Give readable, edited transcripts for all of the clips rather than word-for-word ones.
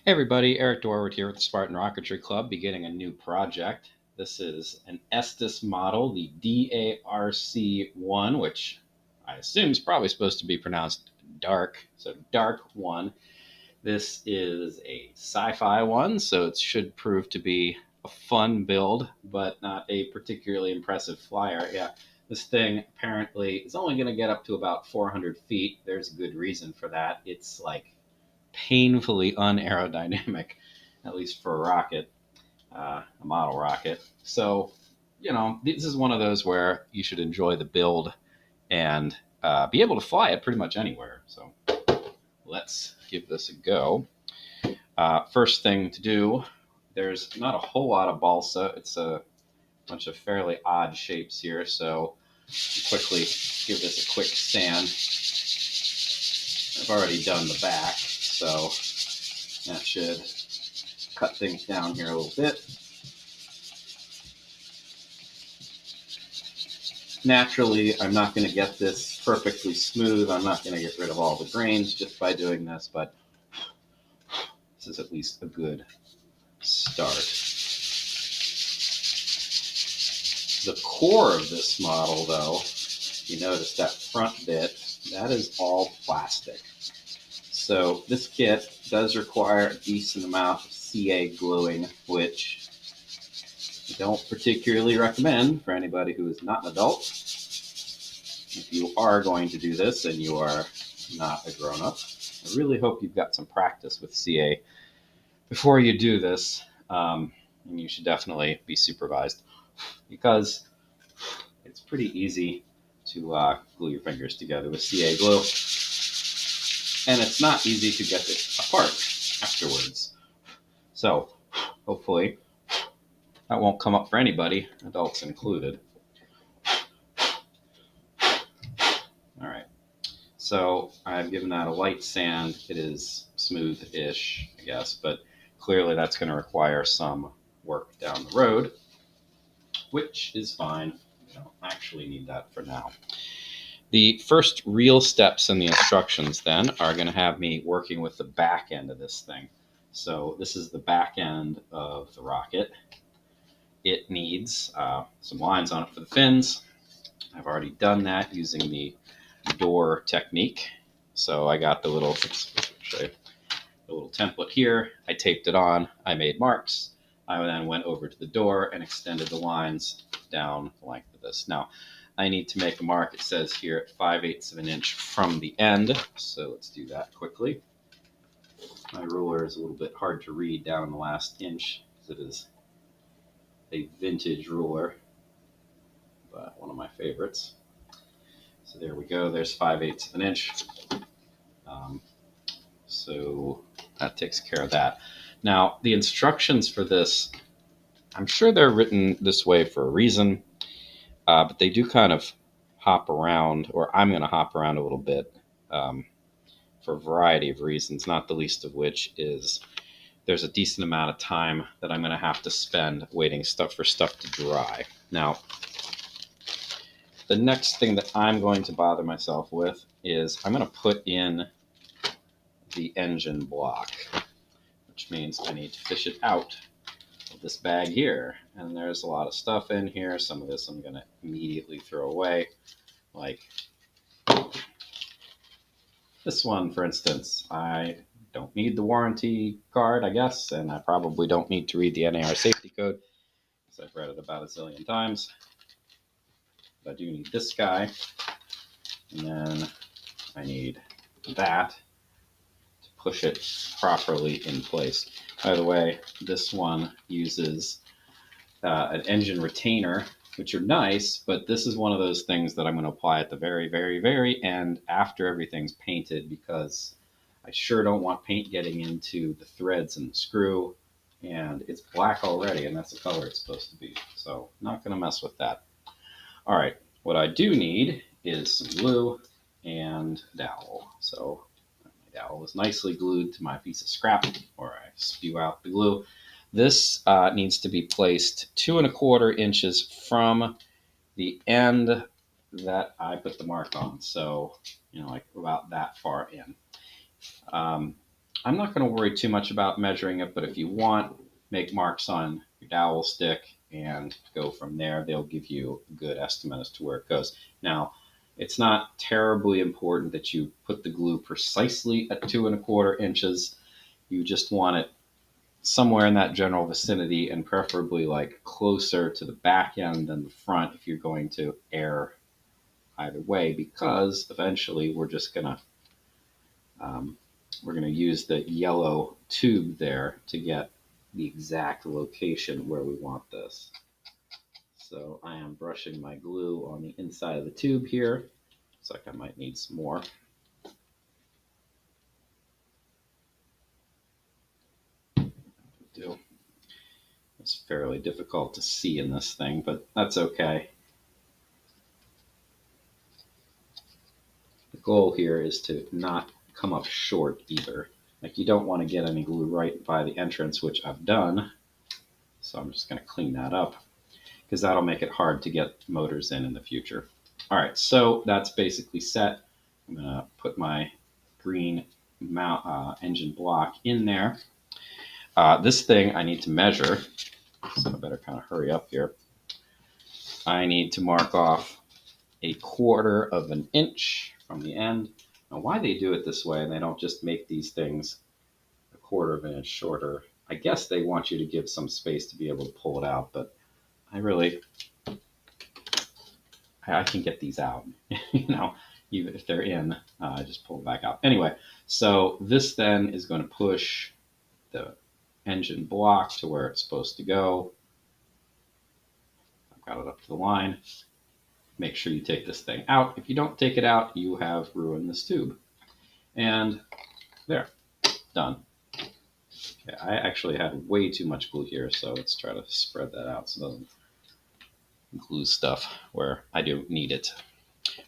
Hey everybody, Eric Dorward here with the Spartan Rocketry Club, beginning a new project. This is an Estes model, the DARC-1, which I assume is probably supposed to be pronounced dark, so dark 1. This is a sci-fi one, so it should prove to be a fun build, but not a particularly impressive flyer. Yeah, this thing apparently is only going to get up to about 400 feet. There's a good reason for that. It's like painfully unaerodynamic, at least for a rocket, a model rocket. So, this is one of those where you should enjoy the build and be able to fly it pretty much anywhere. So, let's give this a go. First thing to do, there's not a whole lot of balsa. It's a bunch of fairly odd shapes here. So, quickly give this a quick sand. I've already done the back, so that should cut things down here a little bit. Naturally, I'm not going to get this perfectly smooth. I'm not going to get rid of all the grains just by doing this, but this is at least a good start. The core of this model, though, you notice that front bit, that is all plastic. So this kit does require a decent amount of CA gluing, which I don't particularly recommend for anybody who is not an adult. If you are going to do this and you are not a grown-up, I really hope you've got some practice with CA before you do this, and you should definitely be supervised because it's pretty easy to glue your fingers together with CA glue, and it's not easy to get it apart afterwards. So hopefully that won't come up for anybody, adults included. All right, so I've given that a light sand. It is smooth-ish, I guess, but clearly that's going to require some work down the road, which is fine. We don't actually need that for now. The first real steps in the instructions then are going to have me working with the back end of this thing. So this is the back end of the rocket. It needs some lines on it for the fins. I've already done that using the door technique. So I got the little template here. I taped it on. I made marks. I then went over to the door and extended the lines down the length of this. Now, I need to make a mark. It says here at 5/8 of an inch from the end. So let's do that quickly. My ruler is a little bit hard to read down the last inch because it is a vintage ruler, but one of my favorites. So there we go. There's 5/8 of an inch. So that takes care of that. Now, the instructions for this, I'm sure they're written this way for a reason, but they do kind of hop around, or I'm going to hop around a little bit for a variety of reasons, not the least of which is there's a decent amount of time that I'm going to have to spend waiting for stuff to dry. Now, the next thing that I'm going to bother myself with is I'm going to put in the engine block, which means I need to fish it out of this bag here. And there's a lot of stuff in here. Some of this I'm going to immediately throw away, like this one, for instance. I don't need the warranty card, I guess, and I probably don't need to read the NAR safety code because I've read it about a zillion times. But I do need this guy, and then I need that to push it properly in place. By the way, this one uses an engine retainer, which are nice, but this is one of those things that I'm going to apply at the very, very, very end after everything's painted, because I sure don't want paint getting into the threads and the screw, and it's black already, and that's the color it's supposed to be. So not going to mess with that. All right, what I do need is some glue and a dowel. So my dowel is nicely glued to my piece of scrap, or I spew out the glue. This needs to be placed 2¼ inches from the end that I put the mark on. So, like about that far in. I'm not going to worry too much about measuring it, but if you want, make marks on your dowel stick and go from there. They'll give you a good estimate as to where it goes. Now, it's not terribly important that you put the glue precisely at 2¼ inches. You just want it somewhere in that general vicinity, and preferably like closer to the back end than the front if you're going to err either way, because eventually we're gonna use the yellow tube there to get the exact location where we want this. So I am brushing my glue on the inside of the tube here. Looks like I might need some more. It's fairly difficult to see in this thing, but that's okay. The goal here is to not come up short either. Like, you don't want to get any glue right by the entrance, which I've done. So I'm just going to clean that up because that'll make it hard to get motors in the future. All right, so that's basically set. I'm going to put my green engine block in there. This thing I need to measure, so I better kind of hurry up here. I need to mark off 1/4 inch from the end. Now, why they do it this way and they don't just make these things 1/4 inch shorter, I guess they want you to give some space to be able to pull it out, but I can get these out, even if they're in, I just pull it back out. Anyway, so this then is going to push the engine block to where it's supposed to go. I've got it up to the line. Make sure you take this thing out. If you don't take it out, you have ruined this tube. And there, done. Okay, I actually had way too much glue here, so let's try to spread that out so it doesn't glue stuff where I do need it.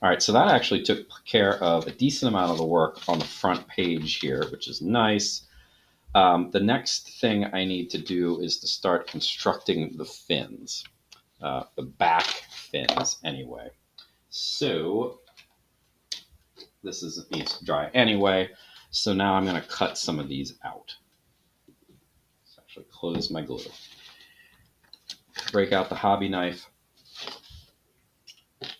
All right, so that actually took care of a decent amount of the work on the front page here, which is nice. The next thing I need to do is to start constructing the fins, the back fins anyway. So this needs to dry anyway. So now I'm going to cut some of these out. Let's actually close my glue. Break out the hobby knife.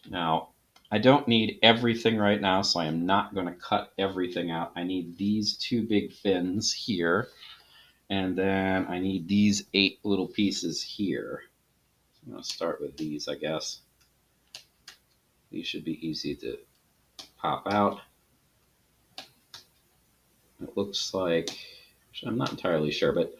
Now, I don't need everything right now, so I am not going to cut everything out. I need these 2 big fins here, and then I need these 8 little pieces here. So I'm going to start with these, I guess. These should be easy to pop out. It looks like, I'm not entirely sure, but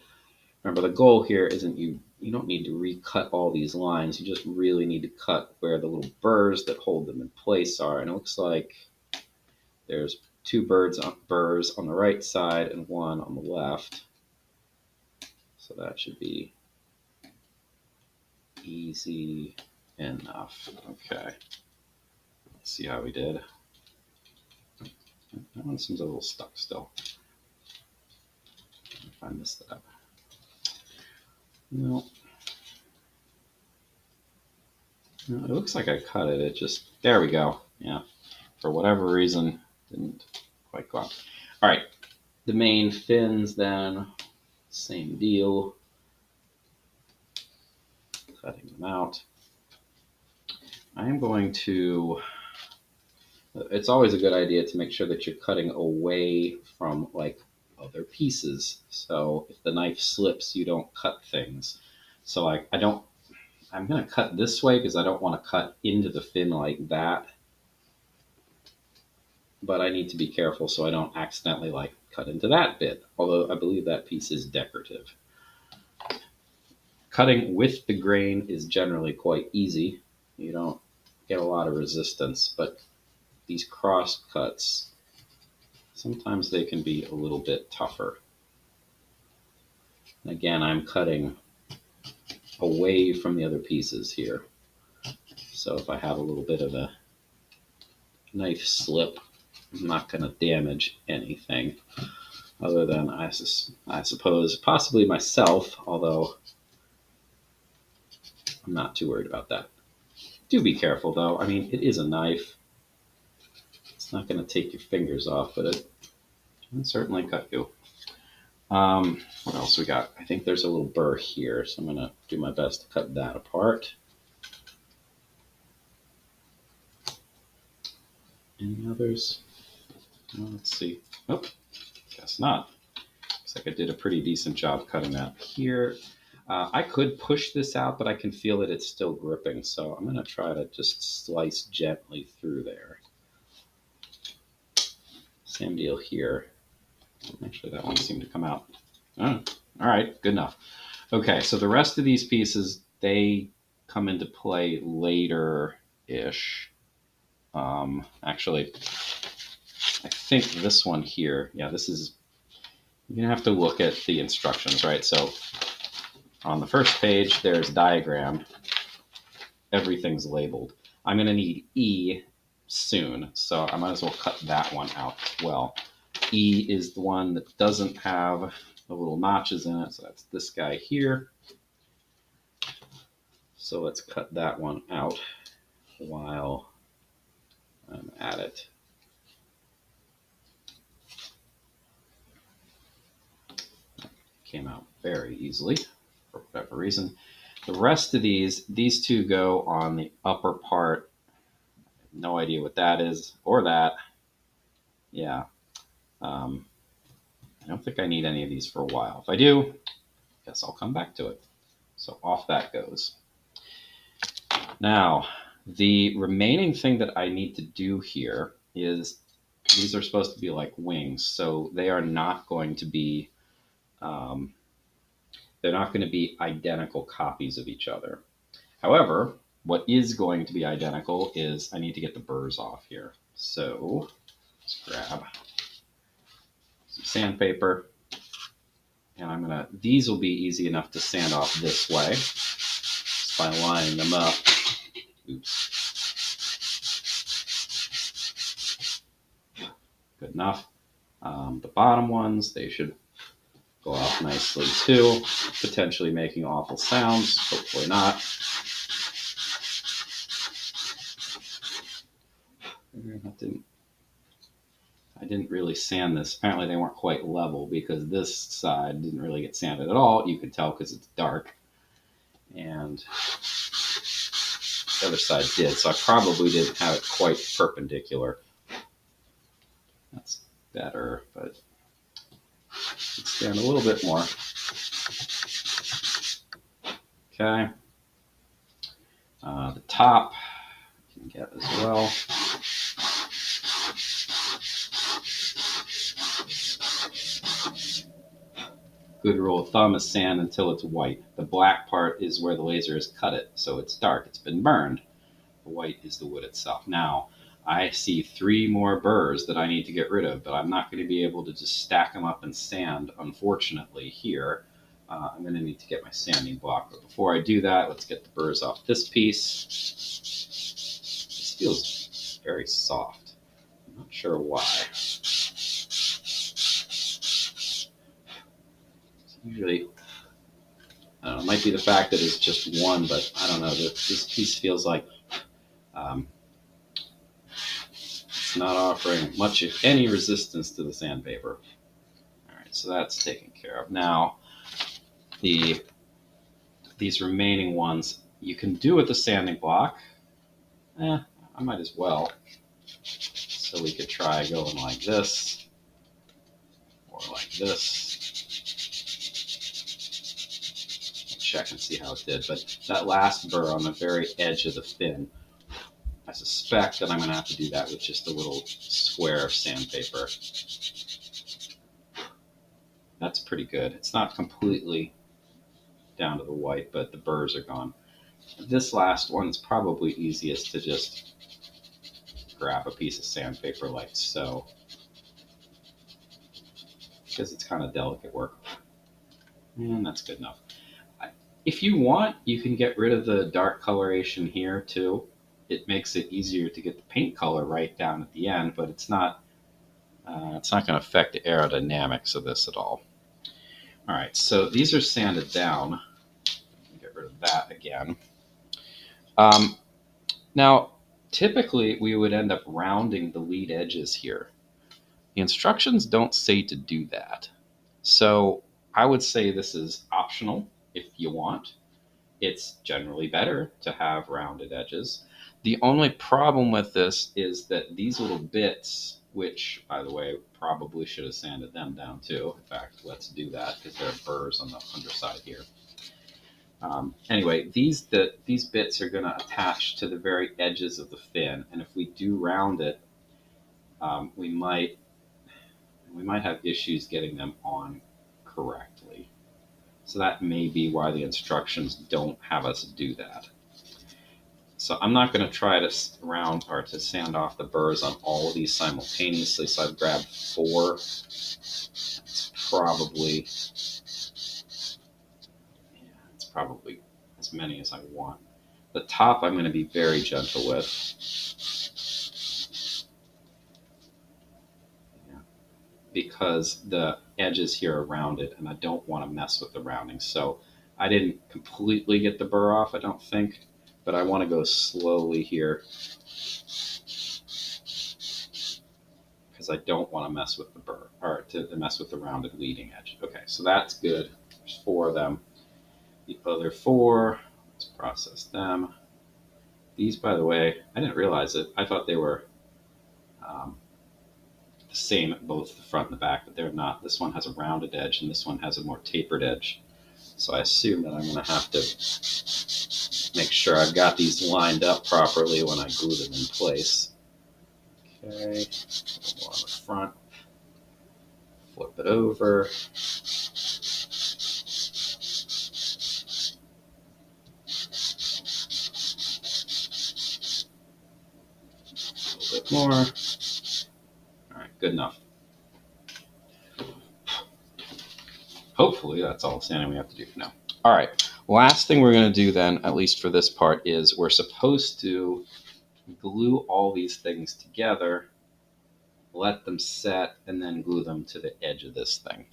remember, the goal here isn't you don't need to recut all these lines. You just really need to cut where the little burrs that hold them in place are. And it looks like there's 2 burrs on the right side and 1 on the left. So that should be easy enough. Okay. Let's see how we did. That one seems a little stuck still. If I missed that. No. No, it looks like I cut it. It just, there we go. Yeah. For whatever reason, didn't quite go out. All right. The main fins then, same deal. Cutting them out. I am going to, it's always a good idea to make sure that you're cutting away from like other pieces. So if the knife slips, you don't cut things. So I'm going to cut this way because I don't want to cut into the fin like that. But I need to be careful so I don't accidentally like cut into that bit. Although I believe that piece is decorative. Cutting with the grain is generally quite easy. You don't get a lot of resistance, but these cross cuts, sometimes they can be a little bit tougher. And again, I'm cutting away from the other pieces here. So if I have a little bit of a knife slip, I'm not going to damage anything other than, I suppose, possibly myself, although I'm not too worried about that. Do be careful, though. I mean, it is a knife. It's not going to take your fingers off, but it can certainly cut you. What else we got? I think there's a little burr here, so I'm going to do my best to cut that apart. Any others? Well, let's see. Nope, guess not. Looks like I did a pretty decent job cutting that here. I could push this out, but I can feel that it's still gripping, so I'm going to try to just slice gently through there. Same deal here. Actually, that one seemed to come out. Oh, all right, good enough. Okay, so the rest of these pieces, they come into play later-ish. Actually, I think this one here, yeah, this is, you're going to have to look at the instructions, right? So on the first page, there's diagram. Everything's labeled. I'm going to need E soon, so I might as well cut that one out as well. E is the one that doesn't have the little notches in it, so that's this guy here. So let's cut that one out while I'm at it. Came out very easily for whatever reason. The rest of these two go on the upper part. No idea what that is or that. Yeah. I don't think I need any of these for a while. If I do, I guess I'll come back to it. So off that goes. Now, the remaining thing that I need to do here is these are supposed to be like wings, so they are not going to be they're not going to be identical copies of each other. However, what is going to be identical is I need to get the burrs off here. So let's grab some sandpaper, and I'm gonna. These will be easy enough to sand off this way just by lining them up. Oops. Good enough. The bottom ones, they should go off nicely too, potentially making awful sounds, hopefully not. I didn't really sand this. Apparently they weren't quite level because this side didn't really get sanded at all. You could tell because it's dark. And the other side did, so I probably didn't have it quite perpendicular. That's better, but let's sand a little bit more. Okay. The top you can get as well. Good rule of thumb is sand until it's white. The black part is where the laser has cut it, so it's dark. It's been burned. The white is the wood itself. Now, I see 3 more burrs that I need to get rid of, but I'm not going to be able to just stack them up and sand, unfortunately, here. I'm going to need to get my sanding block. But before I do that, let's get the burrs off this piece. This feels very soft. I'm not sure why. Usually, I don't know, it might be the fact that it's just one, but I don't know. This piece feels like it's not offering much, if any, resistance to the sandpaper. All right, so that's taken care of. Now, these remaining ones, you can do with the sanding block. I might as well. So we could try going like this, or like this. Check and see how it did. But that last burr on the very edge of the fin, I suspect that I'm going to have to do that with just a little square of sandpaper. That's pretty good. It's not completely down to the white, but the burrs are gone. This last one's probably easiest to just grab a piece of sandpaper like so, because it's kind of delicate work. And that's good enough. If you want, you can get rid of the dark coloration here too. It makes it easier to get the paint color right down at the end, but it's not going to affect the aerodynamics of this at all. All right, so these are sanded down. Get rid of that again. Now, typically we would end up rounding the lead edges here. The instructions don't say to do that. So I would say this is optional if you want. It's generally better to have rounded edges. The only problem with this is that these little bits, which, by the way, probably should have sanded them down too. In fact, let's do that because there are burrs on the underside here. Anyway, these bits are going to attach to the very edges of the fin, and if we do round it, we might have issues getting them on correctly. So that may be why the instructions don't have us do that. So I'm not going to try to round or to sand off the burrs on all of these simultaneously. So I've grabbed 4. It's probably as many as I want. The top I'm going to be very gentle with. Because the edges here are rounded and I don't want to mess with the rounding. So I didn't completely get the burr off, I don't think, but I want to go slowly here because I don't want to mess with the burr or to mess with the rounded leading edge. Okay, so that's good. There's 4 of them. The other 4, let's process them. These, by the way, I didn't realize it. I thought they were the same at both the front and the back, but they're not. This one has a rounded edge and this one has a more tapered edge. So I assume that I'm going to have to make sure I've got these lined up properly when I glue them in place. Okay, a little more on the front. Flip it over. A little bit more. All right, good enough. Hopefully that's all the sanding we have to do for now. All right, last thing we're going to do then, at least for this part, is we're supposed to glue all these things together, let them set, and then glue them to the edge of this thing.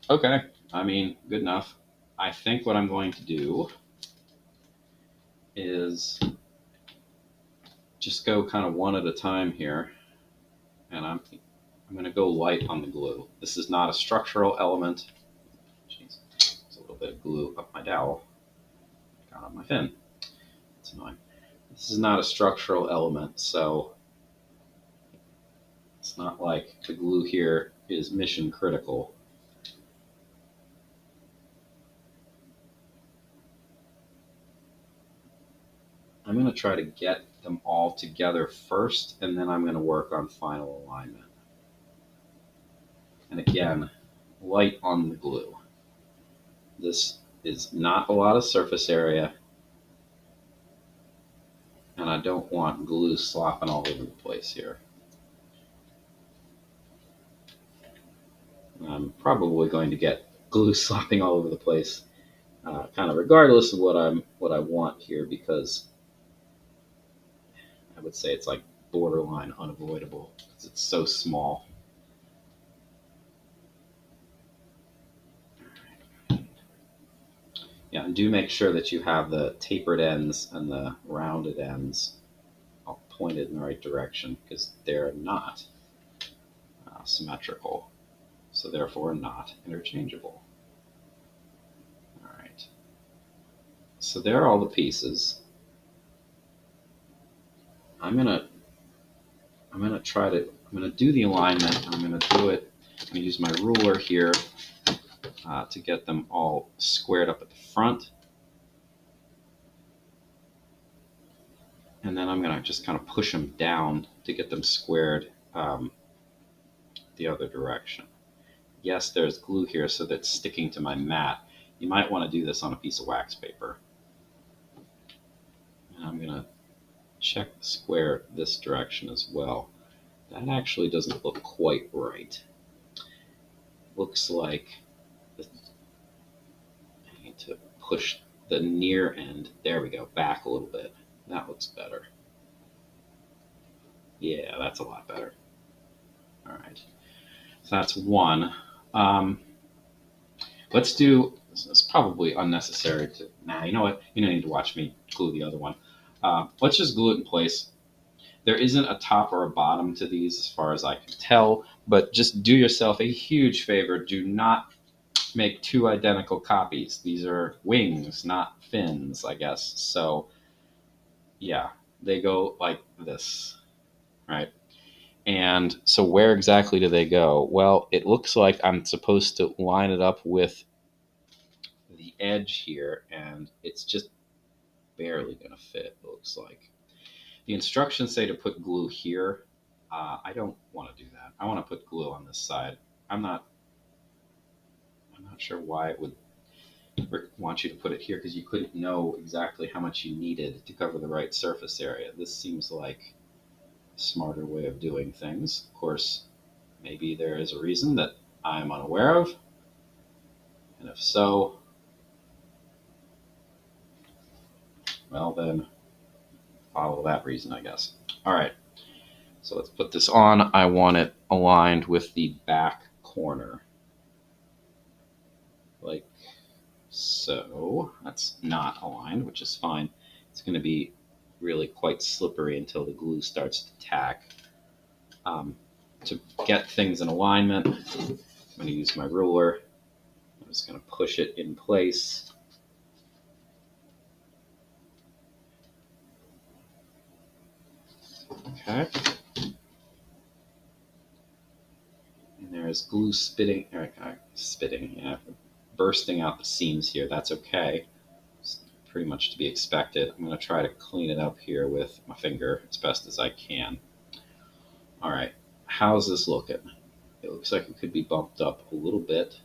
Okay, I mean, good enough. I think what I'm going to do is just go kind of one at a time here, and I'm going to go light on the glue. This is not a structural element. Jeez, there's a little bit of glue up my dowel. Got on my fin. That's annoying. This is not a structural element, so it's not like the glue here is mission critical. I'm going to try to get them all together first, and then I'm going to work on final alignment. And again, light on the glue. This is not a lot of surface area, and I don't want glue slopping all over the place here. I'm probably going to get glue slopping all over the place, kind of regardless of what I want here, because I would say it's like borderline unavoidable because it's so small. Yeah, and do make sure that you have the tapered ends and the rounded ends all pointed in the right direction, because they're not symmetrical, so therefore not interchangeable. All right. So there are all the pieces. I'm gonna do the alignment. I'm gonna do it. I'm gonna use my ruler here to get them all squared up at the front. And then I'm going to just kind of push them down to get them squared the other direction. Yes, there's glue here, so that's sticking to my mat. You might want to do this on a piece of wax paper. And I'm going to check the square this direction as well. That actually doesn't look quite right. Looks like I need to push the near end. There we go, back a little bit. That looks better. Yeah, that's a lot better. All right, so that's one. Let's do, it's probably unnecessary to, you know what? You don't need to watch me glue the other one. Let's just glue it in place. There isn't a top or a bottom to these as far as I can tell, but just do yourself a huge favor. Do not make two identical copies. These are wings, not fins, I guess. So yeah, they go like this, right? And so where exactly do they go? Well, it looks like I'm supposed to line it up with the edge here, and it's just barely going to fit, it looks like. The instructions say to put glue here. I don't want to do that. I want to put glue on this side. I'm not sure why it would want you to put it here, because you couldn't know exactly how much you needed to cover the right surface area. This seems like a smarter way of doing things. Of course, maybe there is a reason that I'm unaware of, and if so, well then follow that reason, I guess. All right, so let's put this on. I want it aligned with the back corner, like so. That's not aligned, which is fine. It's going to be really quite slippery until the glue starts to tack. To get things in alignment, I'm going to use my ruler. I'm just going to push it in place. Okay. And there's glue bursting out the seams here. That's okay. It's pretty much to be expected. I'm going to try to clean it up here with my finger as best as I can. All right. How's this looking? It looks like it could be bumped up a little bit,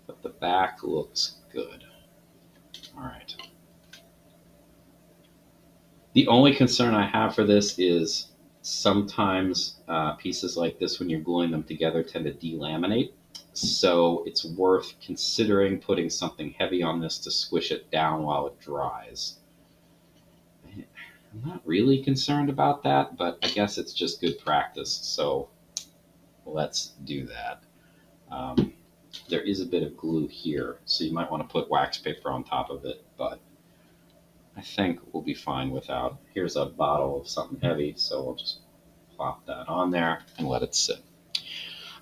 but the back looks good. All right. The only concern I have for this is sometimes pieces like this, when you're gluing them together, tend to delaminate. So it's worth considering putting something heavy on this to squish it down while it dries. I'm not really concerned about that, but I guess it's just good practice. So let's do that. There is a bit of glue here, so you might want to put wax paper on top of it, but I think we'll be fine without. Here's a bottle of something heavy, so we'll just plop that on there and let it sit.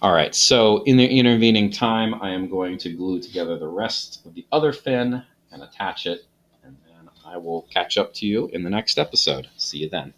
All right, so in the intervening time, I am going to glue together the rest of the other fin and attach it, and then I will catch up to you in the next episode. See you then.